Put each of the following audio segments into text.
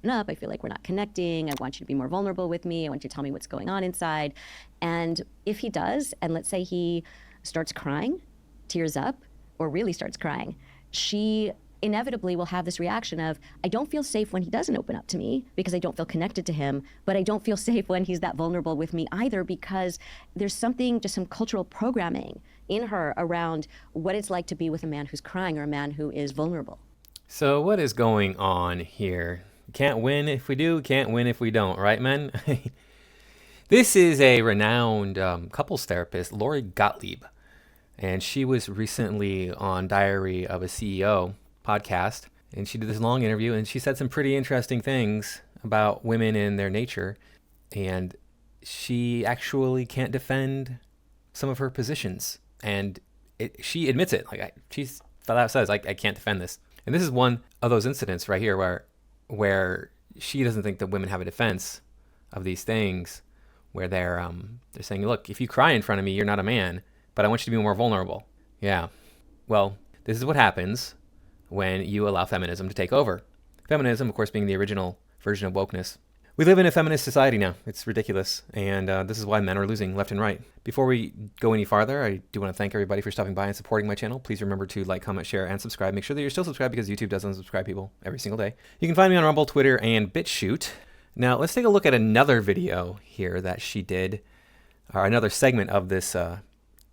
open up. I feel like we're not connecting. I want you to be more vulnerable with me. I want you to tell me what's going on inside. And if he does, and let's say he starts crying, tears up, or really starts crying, she inevitably will have this reaction of, I don't feel safe when he doesn't open up to me because I don't feel connected to him, but I don't feel safe when he's that vulnerable with me either, because there's something, just some cultural programming in her around what it's like to be with a man who's crying or a man who is vulnerable. So what is going on here? Can't win if we do, can't win if we don't, right, men? This is a renowned couples therapist, Lori Gottlieb, and she was recently on Diary of a CEO podcast, and she did this long interview, and she said some pretty interesting things about women and their nature, and she actually can't defend some of her positions, and she admits it. Like she's flat out says, I can't defend this. And this is one of those incidents right here where she doesn't think that women have a defense of these things, where they're saying, look, if you cry in front of me, you're not a man, but I want you to be more vulnerable. Yeah. Well, this is what happens when you allow feminism to take over. Feminism, of course, being the original version of wokeness. We live in a feminist society now. It's ridiculous. And this is why men are losing left and right. Before we go any farther, I do want to thank everybody for stopping by and supporting my channel. Please remember to like, comment, share, and subscribe. Make sure that you're still subscribed, because YouTube does unsubscribe people every single day. You can find me on Rumble, Twitter, and BitChute. Now, let's take a look at another video here that she did, or another segment of this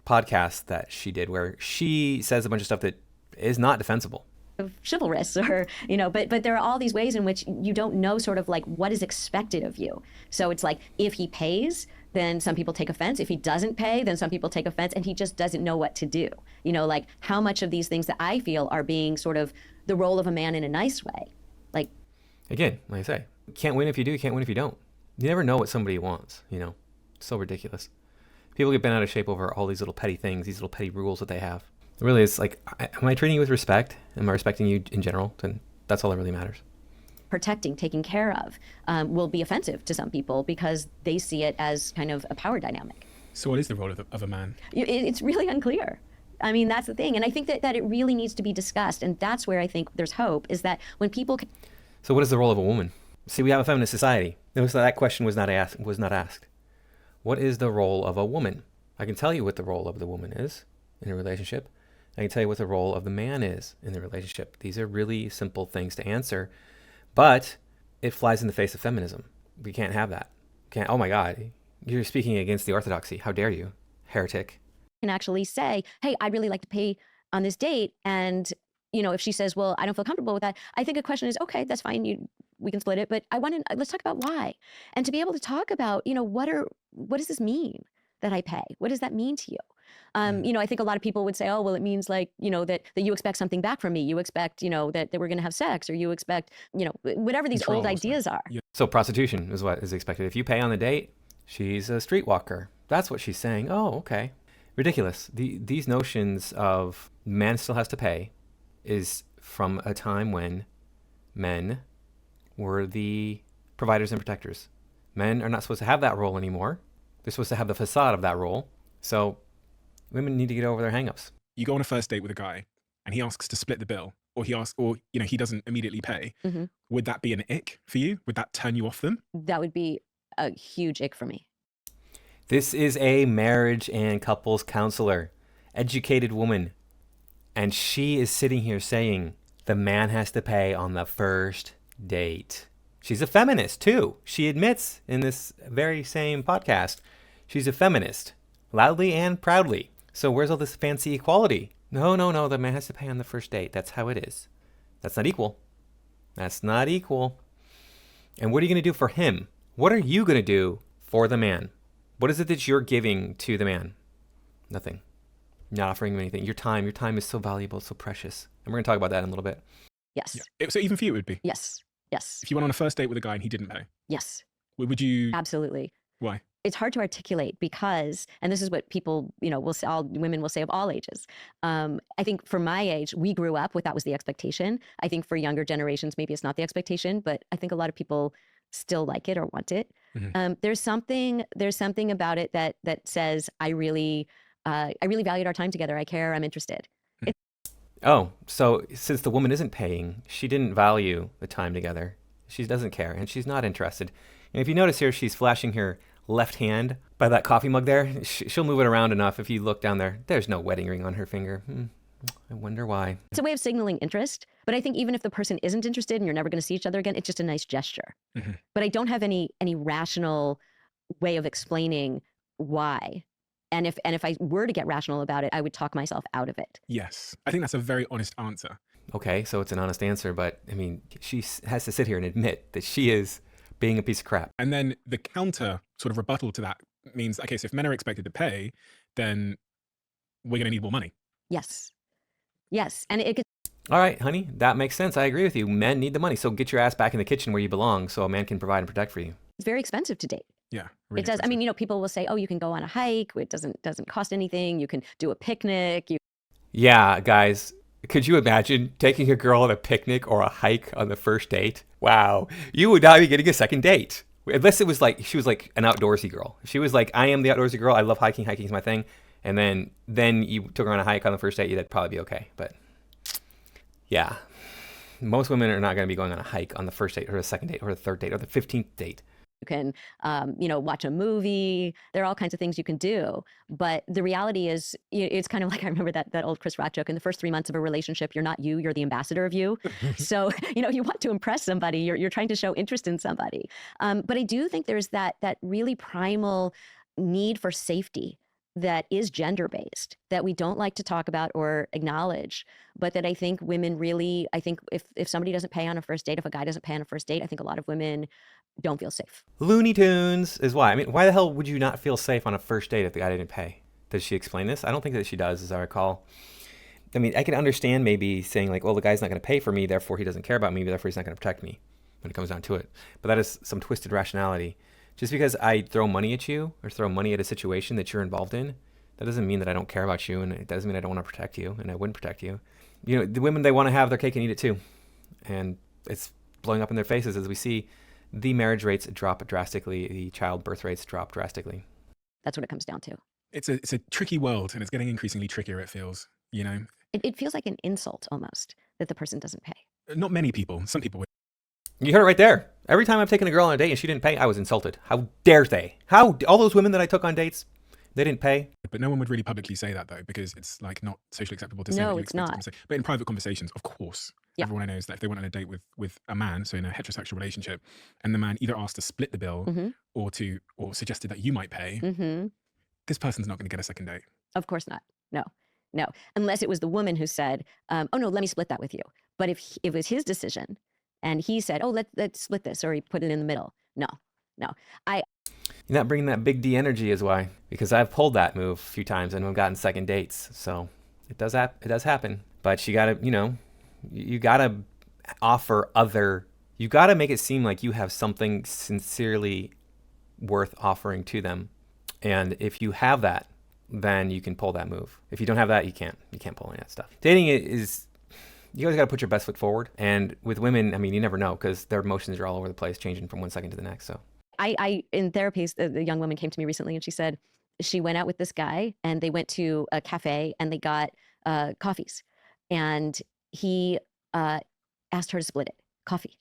podcast that she did, where she says a bunch of stuff that is not defensible. Of chivalrous, or but there are all these ways in which you don't know sort of like what is expected of you. So it's like, if he pays, then some people take offense. If he doesn't pay, then some people take offense, and he just doesn't know what to do. Like how much of these things that I feel are being sort of the role of a man in a nice way. Like, again, like I say, can't win if you do, can't win if you don't. You never know what somebody wants, It's so ridiculous. People get bent out of shape over all these little petty things, these little petty rules that they have. Really, it's like, am I treating you with respect? Am I respecting you in general? Then that's all that really matters. Protecting, taking care of, will be offensive to some people because they see it as kind of a power dynamic. So what is the role of a man? It's really unclear. I mean, that's the thing. And I think that it really needs to be discussed. And that's where I think there's hope, is that when people... So what is the role of a woman? See, we have a feminist society. Notice that question was not asked. What is the role of a woman? I can tell you what the role of the woman is in a relationship. I can tell you what the role of the man is in the relationship. These are really simple things to answer, but it flies in the face of feminism. We can't have that. Oh my God, you're speaking against the orthodoxy. How dare you, heretic? Can actually say, hey, I'd really like to pay on this date. And, if she says, well, I don't feel comfortable with that, I think a question is, okay, that's fine. We can split it, but let's talk about why. And to be able to talk about, what does this mean that I pay? What does that mean to you? I think a lot of people would say, oh, well, it means like, that you expect something back from me. You expect, that we're going to have sex, or you expect, whatever these old ideas are. Yeah. So prostitution is what is expected. If you pay on the date, she's a streetwalker. That's what she's saying. Oh, okay. Ridiculous. These notions of man still has to pay is from a time when men were the providers and protectors. Men are not supposed to have that role anymore. They're supposed to have the facade of that role. So women need to get over their hangups. You go on a first date with a guy and he asks to split the bill, or he doesn't immediately pay. Mm-hmm. Would that be an ick for you? Would that turn you off them? That would be a huge ick for me. This is a marriage and couples counselor, educated woman. And she is sitting here saying the man has to pay on the first date. She's a feminist too. She admits in this very same podcast, she's a feminist, loudly and proudly. So where's all this fancy equality? No, the man has to pay on the first date. That's how it is. That's not equal. That's not equal. And what are you going to do for him? What are you going to do for the man? What is it that you're giving to the man? Nothing. You're not offering him anything. Your time is so valuable, so precious. And we're going to talk about that in a little bit. Yes. Yeah. So even for you, it would be? Yes. If you went on a first date with a guy and he didn't pay? Yes. Would you? Absolutely. Why? It's hard to articulate because, and this is what people, will say, all women will say of all ages. I think for my age, we grew up with that was the expectation. I think for younger generations, maybe it's not the expectation, but I think a lot of people still like it or want it. Mm-hmm. There's something about it that says, I really valued our time together. I care. I'm interested. Oh, so since the woman isn't paying, she didn't value the time together. She doesn't care, and she's not interested. And if you notice here, she's flashing her left hand by that coffee mug there. She'll move it around enough. If you look down there, there's no wedding ring on her finger. I wonder why. It's a way of signaling interest, but I think even if the person isn't interested and you're never going to see each other again, it's just a nice gesture. But I don't have any rational way of explaining why. And if I were to get rational about it, I would talk myself out of it. Yes. I think that's a very honest answer. Okay, so it's an honest answer, but I mean, she has to sit here and admit that she is being a piece of crap. And then the counter sort of rebuttal to that means, okay, so if men are expected to pay, then we're going to need more money. Yes. Yes. And it could. All right, honey, that makes sense. I agree with you. Men need the money. So get your ass back in the kitchen where you belong so a man can provide and protect for you. It's very expensive to date. Yeah. Really It does. I expensive. mean, people will say, oh, you can go on a hike. It doesn't cost anything. You can do a picnic. Yeah, guys, could you imagine taking a girl on a picnic or a hike on the first date? Wow, you would not be getting a second date. Unless it was like, she was like an outdoorsy girl. If she was like, I am the outdoorsy girl. I love hiking. Hiking is my thing. And then you took her on a hike on the first date, that'd probably be okay. But yeah, most women are not going to be going on a hike on the first date or the second date or the third date or the 15th date. You can, watch a movie. There are all kinds of things you can do. But the reality is, it's kind of like, I remember that old Chris Rock joke, in the first 3 months of a relationship, you're not you, you're the ambassador of you. So, you want to impress somebody. You're trying to show interest in somebody. But I do think there's that really primal need for safety that is gender-based, that we don't like to talk about or acknowledge, but that I think women really, if somebody doesn't pay on a first date, if a guy doesn't pay on a first date, I think a lot of women don't feel safe. Looney Tunes is why. I mean, why the hell would you not feel safe on a first date if the guy didn't pay? Does she explain this? I don't think that she does, as I recall. I mean, I can understand maybe saying like, well, the guy's not going to pay for me, therefore he doesn't care about me, therefore he's not going to protect me when it comes down to it. But that is some twisted rationality. Just because I throw money at you or throw money at a situation that you're involved in, that doesn't mean that I don't care about you, and it doesn't mean I don't want to protect you, and I wouldn't protect you. The women, they want to have their cake and eat it too. And it's blowing up in their faces as we see the marriage rates drop drastically, the childbirth rates drop drastically. That's what it comes down to. It's a tricky world, and it's getting increasingly trickier, it feels, It feels like an insult almost that the person doesn't pay. Not many people. Some people would. You heard it right there. Every time I've taken a girl on a date and she didn't pay, I was insulted. How dare they? All those women that I took on dates, they didn't pay. But no one would really publicly say that, though, because it's like not socially acceptable to say that No, you it's expect not. them to say. But in private conversations, of course, Yeah. everyone knows that if they went on a date with a man, so in a heterosexual relationship, and the man either asked to split the bill or suggested that you might pay, this person's not going to get a second date. Of course not. No. Unless it was the woman who said, oh no, let me split that with you. But if it was his decision and he said, oh, let's split this, or he put it in the middle. No. You're not bringing that big D energy is why. Because I've pulled that move a few times and I've gotten second dates. So it does happen. But you gotta, you gotta you gotta make it seem like you have something sincerely worth offering to them. And if you have that, then you can pull that move. If you don't have that, you can't pull any of that stuff. Dating is, you always gotta put your best foot forward. And with women, I mean, you never know, because their emotions are all over the place, changing from one second to the next. So I in therapy, the young woman came to me recently and she said she went out with this guy and they went to a cafe and they got coffees, and he asked her to split it, coffee.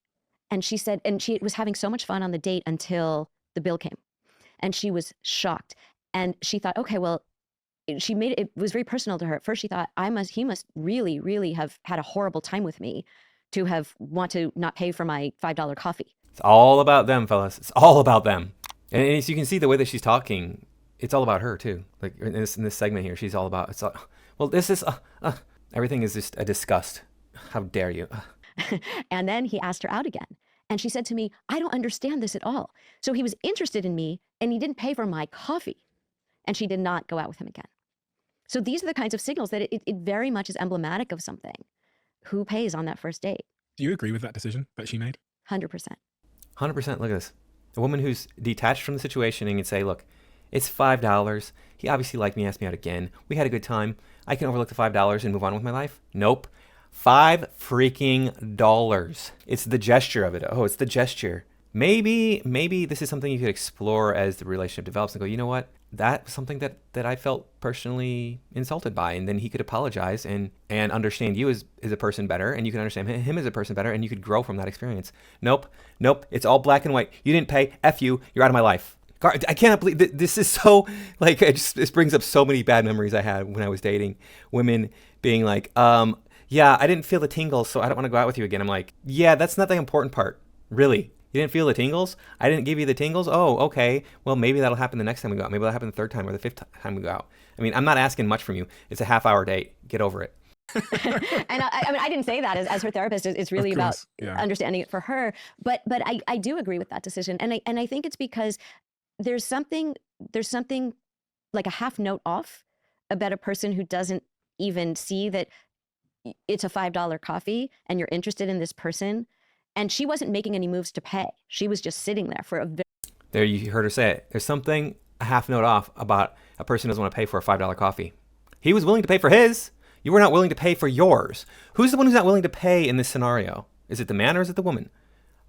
And she said, and she was having so much fun on the date until the bill came, and she was shocked. And she thought, okay, well, it was very personal to her. At first she thought, he must really, really have had a horrible time with me to want to not pay for my $5 coffee. it's all about them, fellas. It's all about them. And as you can see the way that she's talking, it's all about her too. Like in this segment here, she's all about, everything is just a disgust. How dare you? And then he asked her out again. And she said to me, I don't understand this at all. So he was interested in me and he didn't pay for my coffee. And she did not go out with him again. So these are the kinds of signals that it very much is emblematic of something. Who pays on that first date? Do you agree with that decision that she made? 100%. 100%. Look at this. A woman who's detached from the situation and can say, look, it's $5. He obviously liked me, asked me out again. We had a good time. I can overlook the $5 and move on with my life. Nope. $5 freaking dollars. It's the gesture of it. Oh, it's the gesture. Maybe this is something you could explore as the relationship develops and go, you know what? that was something that I felt personally insulted by. And then he could apologize and understand you as a person better, and you can understand him as a person better, and you could grow from that experience. Nope. It's all black and white. You didn't pay. F you. You're out of my life. I cannot believe this is so, like, this brings up so many bad memories I had when I was dating women being like, yeah, I didn't feel the tingles, so I don't want to go out with you again. I'm like, yeah, that's not the important part. Really? You didn't feel the tingles? I didn't give you the tingles? Oh, okay. Well, maybe that'll happen the next time we go out. Maybe that'll happen the third time or the fifth time we go out. I mean, I'm not asking much from you. It's a half-hour date. Get over it. And I mean, I didn't say that as her therapist. It's really about understanding it for her. But I do agree with that decision. And I think it's because there's something like a half note off about a person who doesn't even see that it's a $5 coffee and you're interested in this person. And she wasn't making any moves to pay. She was just sitting there for a very... There, you heard her say it. There's something a half note off about a person who doesn't want to pay for a $5 coffee. He was willing to pay for his. You were not willing to pay for yours. Who's the one who's not willing to pay in this scenario? Is it the man or is it the woman?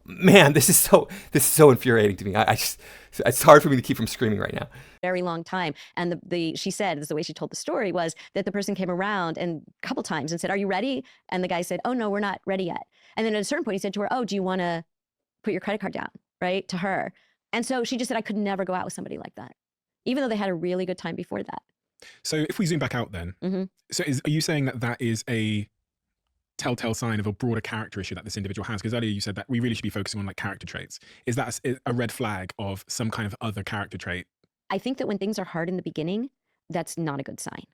Man, this is so infuriating to me. It's hard for me to keep from screaming right now. Very long time. And she said, this is the way she told the story, was that the person came around and a couple times and said, "Are you ready?" And the guy said, "Oh, no, we're not ready yet." And then at a certain point he said to her, "Oh, do you want to put your credit card down?" Right? To her. And so she just said, "I could never go out with somebody like that," even though they had a really good time before that. So if we zoom back out then, so are you saying that is a telltale sign of a broader character issue that this individual has? Because earlier you said that we really should be focusing on like character traits. Is that a red flag of some kind of other character trait? I think that when things are hard in the beginning, that's not a good sign.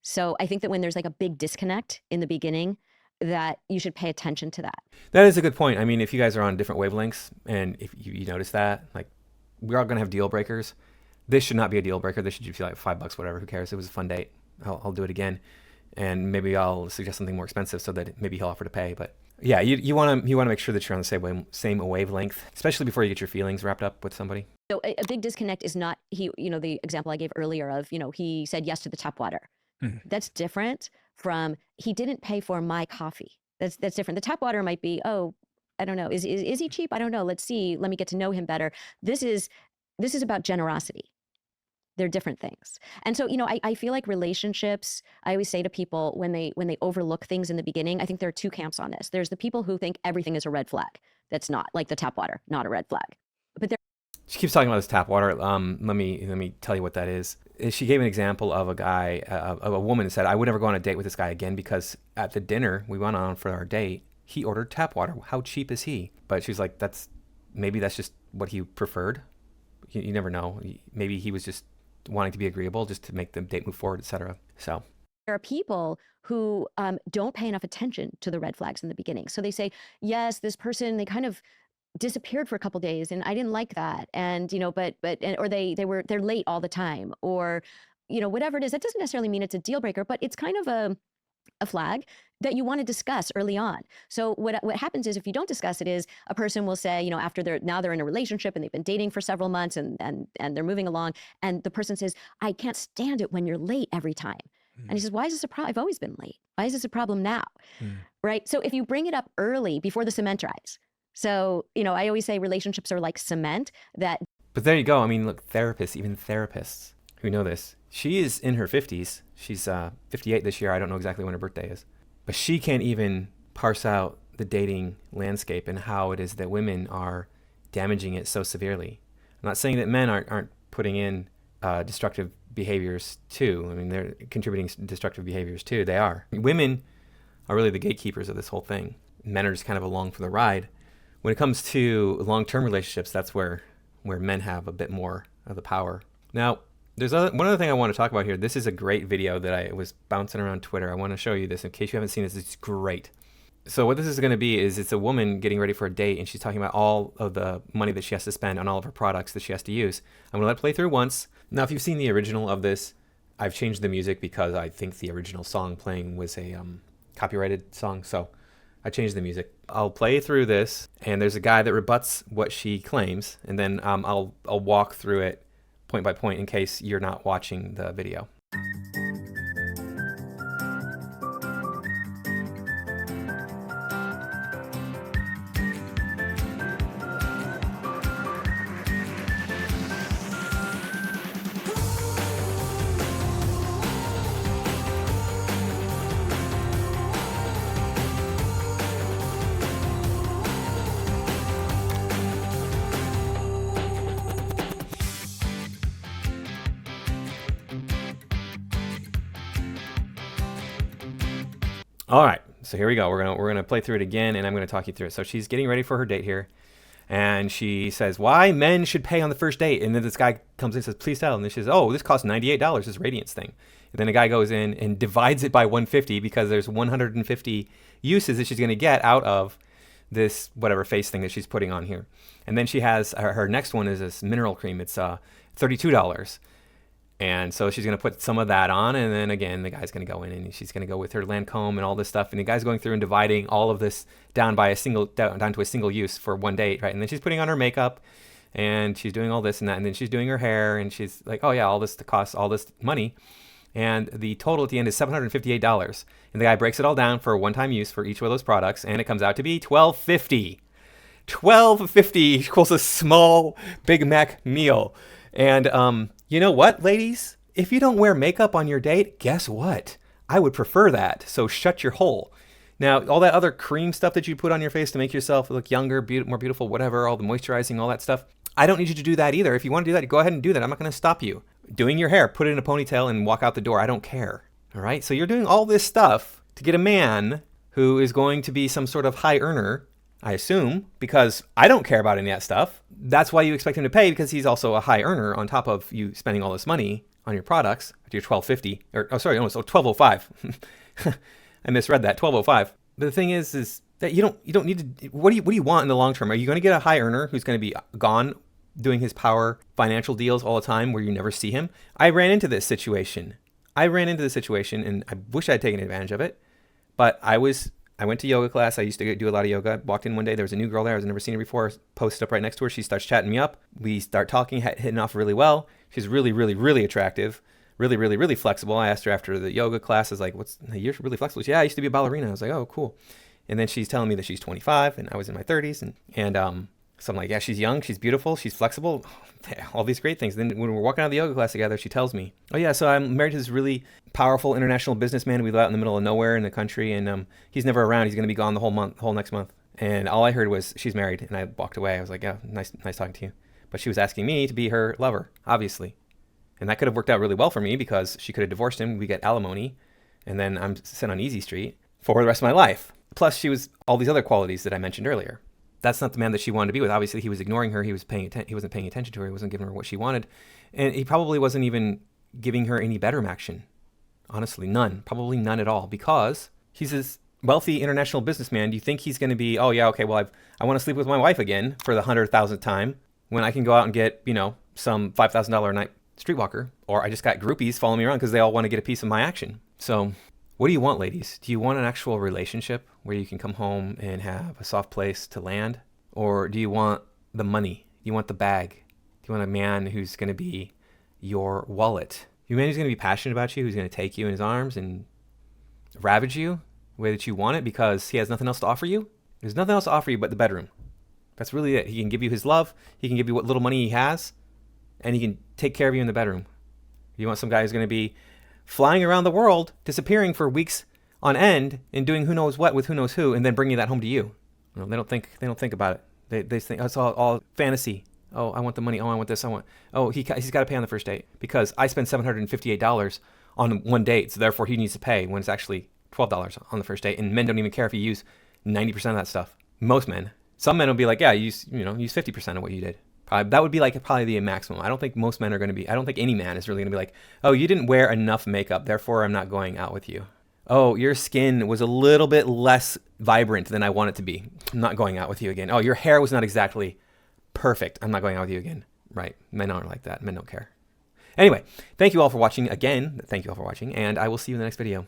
So I think that when there's like a big disconnect in the beginning, that you should pay attention to that. That is a good point. I mean, if you guys are on different wavelengths and if you notice that, like, we're all going to have deal breakers. This should not be a deal breaker. This should just be like $5, whatever. Who cares? It was a fun date. I'll do it again. And maybe I'll suggest something more expensive so that maybe he'll offer to pay. But yeah, you want to make sure that you're on the same wavelength, especially before you get your feelings wrapped up with somebody. So a big disconnect is not the example I gave earlier of, he said yes to the tap water. That's different from he didn't pay for my coffee. That's different. The tap water might be, oh, I don't know. Is he cheap? I don't know. Let's see. Let me get to know him better. This is about generosity. They're different things. And so, I feel like relationships, I always say to people when they overlook things in the beginning, I think there are two camps on this. There's the people who think everything is a red flag. That's not, like the tap water, not a red flag. But she keeps talking about this tap water. Let me tell you what that is. She gave an example of a guy, of a woman who said, "I would never go on a date with this guy again because at the dinner we went on for our date, he ordered tap water. How cheap is he?" But she's like, maybe that's just what he preferred. You never know. Maybe he was just wanting to be agreeable just to make the date move forward, etc. So there are people who don't pay enough attention to the red flags in the beginning. So they say, yes, this person, they kind of disappeared for a couple days and I didn't like that. And, or they're late all the time, or, whatever it is. That doesn't necessarily mean it's a deal breaker, but it's kind of a flag that you want to discuss early on. So what happens is if you don't discuss it is a person will say, after they're in a relationship and they've been dating for several months and they're moving along, and the person says, "I can't stand it when you're late every time." And he says, "Why is this a problem? I've always been late. Why is this a problem now?" Right? So if you bring it up early before the cement dries. So, I always say relationships are like cement that. But there you go. I mean, look, even therapists who know this. She is in her 50s. She's 58 this year. I don't know exactly when her birthday is. But she can't even parse out the dating landscape and how it is that women are damaging it so severely. I'm not saying that men aren't putting in destructive behaviors too. I mean, they're contributing destructive behaviors too. They are. Women are really the gatekeepers of this whole thing. Men are just kind of along for the ride. When it comes to long-term relationships, that's where men have a bit more of the power. Now, there's one other thing I want to talk about here. This is a great video that I was bouncing around Twitter. I want to show you this in case you haven't seen this. It's great. So what this is going to be is it's a woman getting ready for a date, and she's talking about all of the money that she has to spend on all of her products that she has to use. I'm going to let it play through once. Now, if you've seen the original of this, I've changed the music because I think the original song playing was a copyrighted song. So I changed the music. I'll play through this, and there's a guy that rebuts what she claims, and then I'll walk through it point by point in case you're not watching the video. All right, so here we go. We're gonna play through it again, and I'm gonna talk you through it. So she's getting ready for her date here, and she says, "Why men should pay on the first date?" And then this guy comes in and says, "Please tell." And then she says, "Oh, this costs $98. This Radiance thing." And then the guy goes in and divides it by 150 because there's 150 uses that she's gonna get out of this whatever face thing that she's putting on here. And then she has her next one is this mineral cream. It's $32. And so she's going to put some of that on, and then again the guy's going to go in and she's going to go with her Lancome and all this stuff, and the guy's going through and dividing all of this down to a single use for one date, right? And then she's putting on her makeup and she's doing all this and that, and then she's doing her hair, and she's like, oh yeah, all this costs all this money, and the total at the end is $758. And the guy breaks it all down for a one-time use for each one of those products, and it comes out to be $12.50. $12.50 equals a small Big Mac meal. And you know what, ladies? If you don't wear makeup on your date, guess what? I would prefer that. So shut your hole. Now, all that other cream stuff that you put on your face to make yourself look younger, more beautiful, whatever, all the moisturizing, all that stuff, I don't need you to do that either. If you want to do that, go ahead and do that. I'm not going to stop you. Doing your hair, put it in a ponytail and walk out the door. I don't care. All right? So you're doing all this stuff to get a man who is going to be some sort of high earner, I assume, because I don't care about any of that stuff. That's why you expect him to pay, because he's also a high earner on top of you spending all this money on your products. Your $12.50, or oh sorry, no, it's $12.05. I misread that, $12.05. But the thing is that you don't need to. What do you want in the long term? Are you going to get a high earner who's going to be gone doing his power financial deals all the time where you never see him? I ran into this situation, and I wish I had taken advantage of it, but I went to yoga class. I used to do a lot of yoga. Walked in one day. There was a new girl there. I was never seen her before. Posted up right next to her. She starts chatting me up. We start talking, hitting off really well. She's really, really, really attractive. Really, really, really flexible. I asked her after the yoga class, I was like, you're really flexible. She, yeah, I used to be a ballerina. I was like, oh, cool. And then she's telling me that she's 25 and I was in my 30s. So I'm like, yeah, she's young. She's beautiful. She's flexible. All these great things. Then when we're walking out of the yoga class together, she tells me, oh yeah, so I'm married to this really powerful international businessman. We live out in the middle of nowhere in the country, and he's never around. He's going to be gone the whole next month. And all I heard was she's married, and I walked away. I was like, yeah, nice talking to you. But she was asking me to be her lover, obviously. And that could have worked out really well for me because she could have divorced him. We get alimony, and then I'm sent on Easy Street for the rest of my life. Plus, she was all these other qualities that I mentioned earlier. That's not the man that she wanted to be with. Obviously, he was ignoring her. He wasn't paying attention to her. He wasn't giving her what she wanted. And he probably wasn't even giving her any bedroom action. Honestly, none. Probably none at all. Because he's this wealthy international businessman. Do you think he's going to be, oh, yeah, okay, well, I want to sleep with my wife again for the 100,000th time when I can go out and get, some $5,000 a night streetwalker? Or I just got groupies following me around because they all want to get a piece of my action. So what do you want, ladies? Do you want an actual relationship where you can come home and have a soft place to land? Or do you want the money? Do you want the bag? Do you want a man who's going to be your wallet? You man who's going to be passionate about you, who's going to take you in his arms and ravage you the way that you want it because he has nothing else to offer you? There's nothing else to offer you but the bedroom. That's really it. He can give you his love. He can give you what little money he has. And he can take care of you in the bedroom. You want some guy who's going to be flying around the world, disappearing for weeks on end, and doing who knows what with who knows who, and then bringing that home to you. They don't think about it. They think it's all fantasy. Oh, I want the money. Oh, I want this. He's got to pay on the first date because I spent $758 on one date, so therefore he needs to pay when it's actually $12 on the first date. And men don't even care if you use 90% of that stuff. Most men. Some men will be like, yeah, use 50% of what you did. That would be probably the maximum. I don't think most men are going to be. I don't think any man is really going to be like, oh, you didn't wear enough makeup, therefore I'm not going out with you. Oh, your skin was a little bit less vibrant than I want it to be. I'm not going out with you again. Oh, your hair was not exactly perfect. I'm not going out with you again. Right. Men aren't like that. Men don't care. Anyway, thank you all for watching again. Thank you all for watching, and I will see you in the next video.